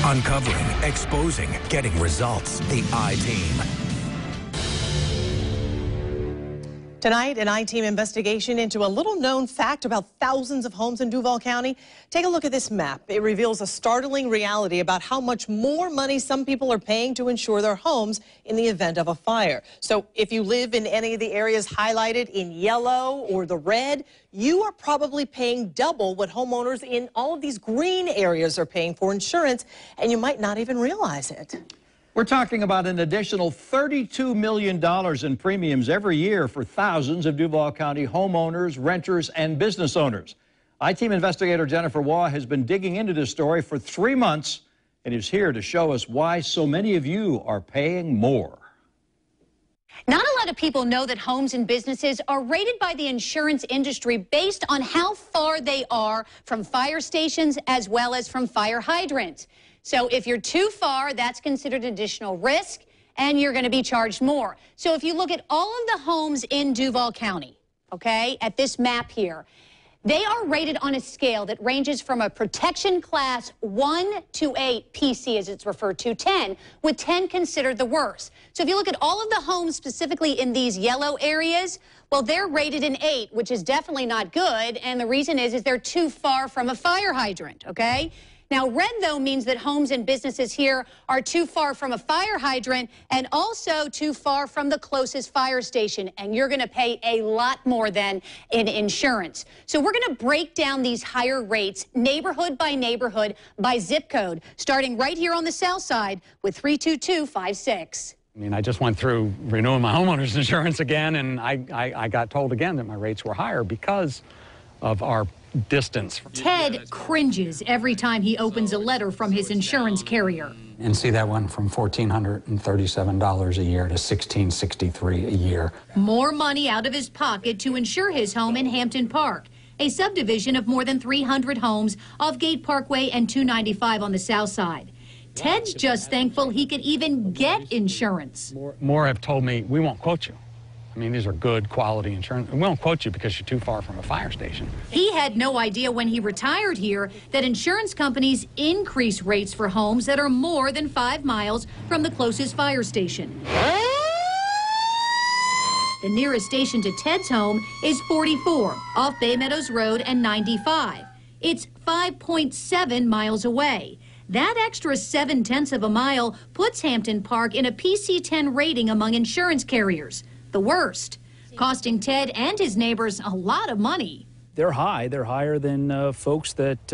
Uncovering, exposing, getting results. The I-Team. Tonight, an I-Team investigation into a little-known fact about thousands of homes in Duval County. Take a look at this map. It reveals a startling reality about how much more money some people are paying to insure their homes in the event of a fire. So if you live in any of the areas highlighted in yellow or the red, you are probably paying double what homeowners in all of these green areas are paying for insurance, and you might not even realize it. We're talking about an additional $32 million in premiums every year for thousands of Duval County homeowners, renters, and business owners. I-Team investigator Jennifer Waugh has been digging into this story for 3 months and is here to show us why so many of you are paying more. Not a lot of people know that homes and businesses are rated by the insurance industry based on how far they are from fire stations as well as from fire hydrants. So if you're too far, that's considered additional risk, and you're going to be charged more. So if you look at all of the homes in Duval County, okay, at this map here, they are rated on a scale that ranges from a protection class 1 to 8, PC as it's referred to, 10, with 10 considered the worst. So if you look at all of the homes specifically in these yellow areas, well, they're rated an 8, which is definitely not good, and the reason is they're too far from a fire hydrant, okay? Now, red, though, means that homes and businesses here are too far from a fire hydrant and also too far from the closest fire station, and you're going to pay a lot more than in insurance. So we're going to break down these higher rates neighborhood by zip code, starting right here on the south side with 32256. I mean, I just went through renewing my homeowner's insurance again, and I got told again that my rates were higher because of our distance. Ted cringes every time he opens a letter from his insurance carrier. And see, that went from $1,437 a year to $1,663 a year. More money out of his pocket to insure his home in Hampton Park, a subdivision of more than 300 homes off Gate Parkway and 295 on the south side. Ted's just thankful he could even get insurance. More have told me, we won't quote you. I mean, these are good quality insurance. We won't quote you because you're too far from a fire station. He had no idea when he retired here that insurance companies increase rates for homes that are more than 5 miles from the closest fire station. The nearest station to Ted's home is 44 off Bay Meadows Road and 95. It's 5.7 miles away. That extra 0.7 of a mile puts Hampton Park in a PC-10 rating among insurance carriers. The worst, costing Ted and his neighbors a lot of money. They're high. They're higher than folks that,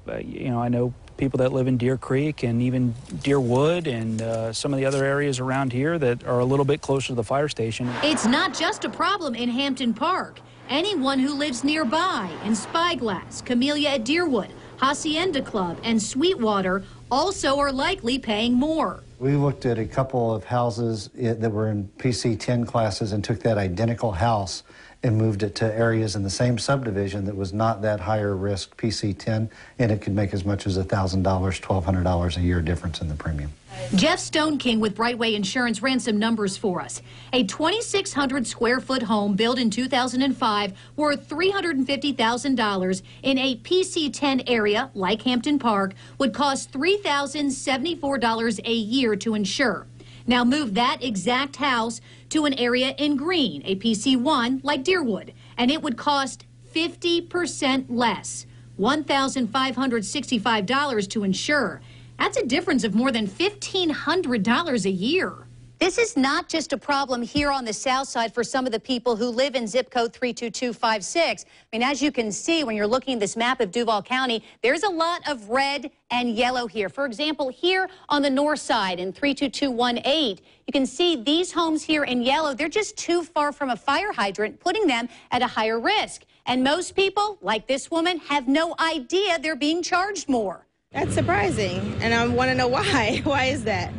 I know people that live in Deer Creek and even Deerwood and some of the other areas around here that are a little bit closer to the fire station. It's not just a problem in Hampton Park. Anyone who lives nearby in Spyglass, Camellia at Deerwood, Hacienda Club, and Sweetwater also are likely paying more. We looked at a couple of houses that were in PC-10 classes and took that identical house and moved it to areas in the same subdivision that was not that higher risk PC-10, and it could make as much as $1,000, $1,200 a year difference in the premium. Jeff Stoneking with Brightway Insurance ran some numbers for us. A 2,600 square foot home built in 2005 worth $350,000 in a PC-10 area like Hampton Park would cost $3,074 a year to insure. Now move that exact house to an area in green, a PC-1 like Deerwood, and it would cost 50% less, $1,565 to insure. That's a difference of more than $1,500 a year. This is not just a problem here on the south side for some of the people who live in zip code 32256. I mean, as you can see, when you're looking at this map of Duval County, there's a lot of red and yellow here. For example, here on the north side in 32218, you can see these homes here in yellow, they're just too far from a fire hydrant, putting them at a higher risk. And most people, like this woman, have no idea they're being charged more. That's surprising, and I want to know why. Why is that?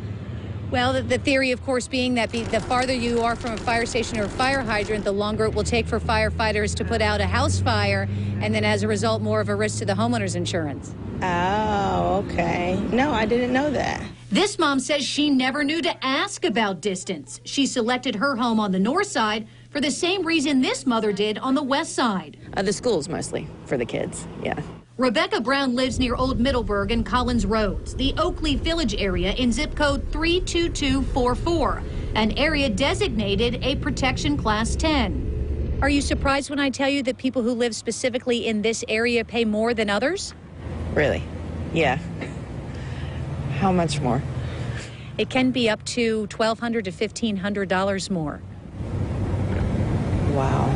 Well, the theory, of course, being that the farther you are from a fire station or a fire hydrant, the longer it will take for firefighters to put out a house fire, and then as a result, more of a risk to the homeowner's insurance. Oh, okay. No, I didn't know that. This mom says she never knew to ask about distance. She selected her home on the north side for the same reason this mother did on the west side. The schools mostly for the kids, yeah. Rebecca Brown lives near Old Middleburg and Collins Roads, the Oakley Village area in zip code 32244, an area designated a protection class 10. Are you surprised when I tell you that people who live specifically in this area pay more than others? Really? Yeah. How much more? It can be up to $1,200 to $1,500 more. Wow.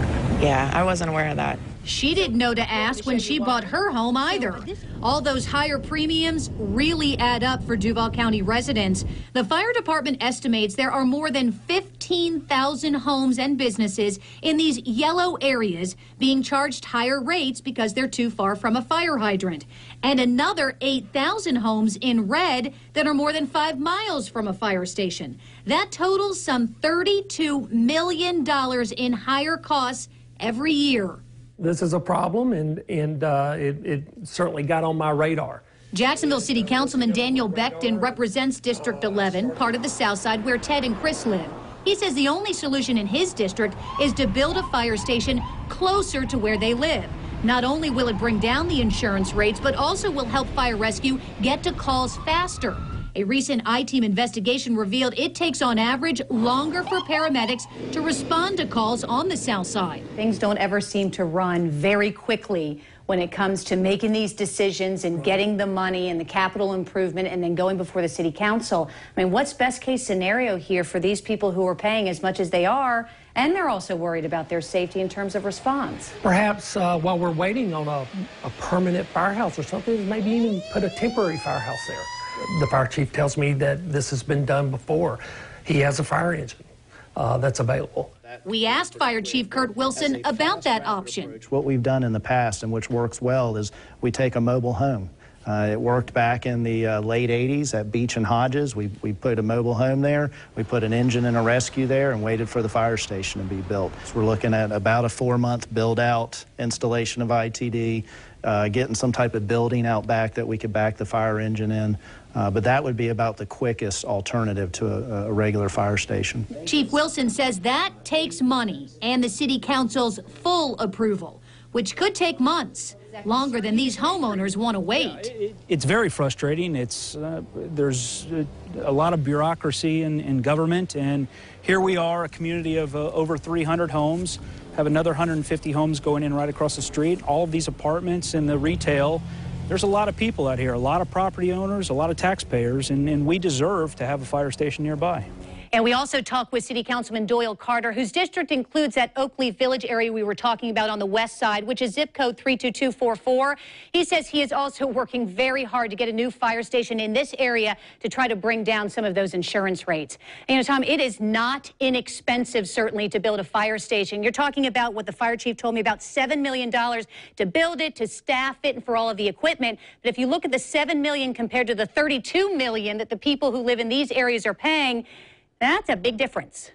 Yeah, I wasn't aware of that. She didn't know to ask when she bought her home either. All those higher premiums really add up for Duval County residents. The fire department estimates there are more than 15,000 homes and businesses in these yellow areas being charged higher rates because they're too far from a fire hydrant. And another 8,000 homes in red that are more than 5 miles from a fire station. That totals some $32 million in higher costs every year. This is a problem, and it certainly got on my radar. Jacksonville City Councilman Daniel Beckton represents District 11, part of the South Side where Ted and Chris live. He says the only solution in his district is to build a fire station closer to where they live. Not only will it bring down the insurance rates, but also will help fire rescue get to calls faster. A recent I-Team investigation revealed it takes on average longer for paramedics to respond to calls on the South Side. Things don't ever seem to run very quickly when it comes to making these decisions and getting the money and the capital improvement and then going before the city council. I mean, what's best case scenario here for these people who are paying as much as they are, and they're also worried about their safety in terms of response? Perhaps while we're waiting on a permanent firehouse or something, maybe even put a temporary firehouse there. The fire chief tells me that this has been done before. He has a fire engine that's available. We asked Fire Chief Kurt Wilson about that option. What we've done in the past, and which works well, is we take a mobile home. It worked back in the late 80s at Beach and Hodges. We put a mobile home there. We put an engine and a rescue there and waited for the fire station to be built. So we're looking at about a 4-month build-out installation of ITD, getting some type of building out back that we could back the fire engine in. But that would be about the quickest alternative to a regular fire station. Chief Wilson says that takes money and the city council's full approval, which could take months, longer than these homeowners want to wait. It's very frustrating. There's a lot of bureaucracy in government, and here we are, a community of over 300 homes, have another 150 homes going in right across the street, all of these apartments and the retail. There's a lot of people out here, a lot of property owners, a lot of taxpayers, and we deserve to have a fire station nearby. And we also talked with City Councilman Doyle Carter, whose district includes that Oakley Village area we were talking about on the west side, which is zip code 32244. He says he is also working very hard to get a new fire station in this area to try to bring down some of those insurance rates. And, you know, Tom, it is not inexpensive, certainly, to build a fire station. You're talking about what the fire chief told me, about $7 million to build it, to staff it, and for all of the equipment. But if you look at the $7 million compared to the $32 million that the people who live in these areas are paying, that's a big difference.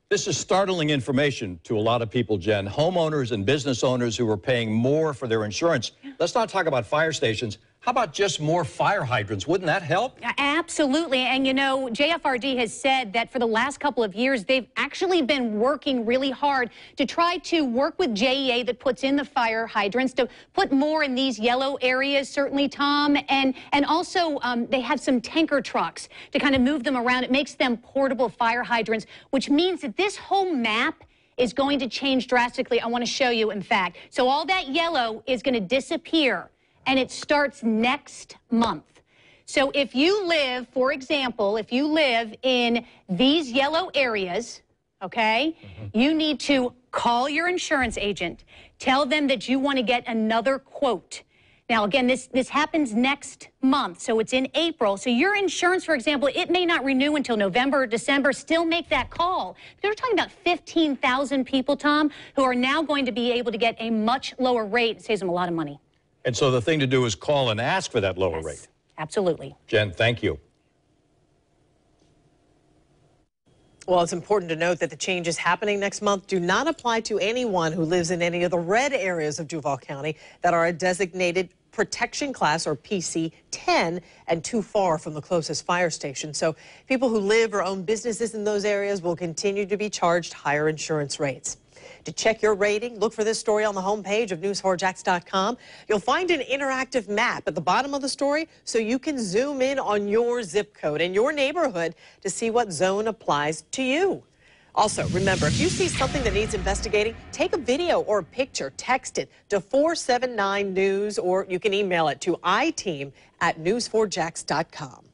This is startling information to a lot of people, Jen. Homeowners and business owners who are paying more for their insurance. Let's not talk about fire stations. How about just more fire hydrants? Wouldn't that help? Absolutely. And, you know, JFRD has said that for the last couple of years, they've actually been working really hard to try to work with JEA that puts in the fire hydrants to put more in these yellow areas, certainly, Tom. And also they have some tanker trucks to kind of move them around. It makes them portable fire hydrants, which means that this whole map is going to change drastically. I want to show you, in fact. So all that yellow is going to disappear. And it starts next month. So if you live, for example, if you live in these yellow areas, okay, you need to call your insurance agent, tell them that you want to get another quote. Now, again, this happens next month, so it's in April. So your insurance, for example, it may not renew until November or December. Still make that call. We're talking about 15,000 people, Tom, who are now going to be able to get a much lower rate. It saves them a lot of money. And so the thing to do is call and ask for that lower rate. Absolutely. Jen, thank you. Well, it's important to note that the changes happening next month do not apply to anyone who lives in any of the red areas of Duval County that are a designated protection class, or PC 10, and too far from the closest fire station. So people who live or own businesses in those areas will continue to be charged higher insurance rates. To check your rating, look for this story on the homepage of news4jax.com. You'll find an interactive map at the bottom of the story so you can zoom in on your zip code and your neighborhood to see what zone applies to you. Also, remember, if you see something that needs investigating, take a video or a picture, text it to 479 News, or you can email it to iteam@news4jax.com.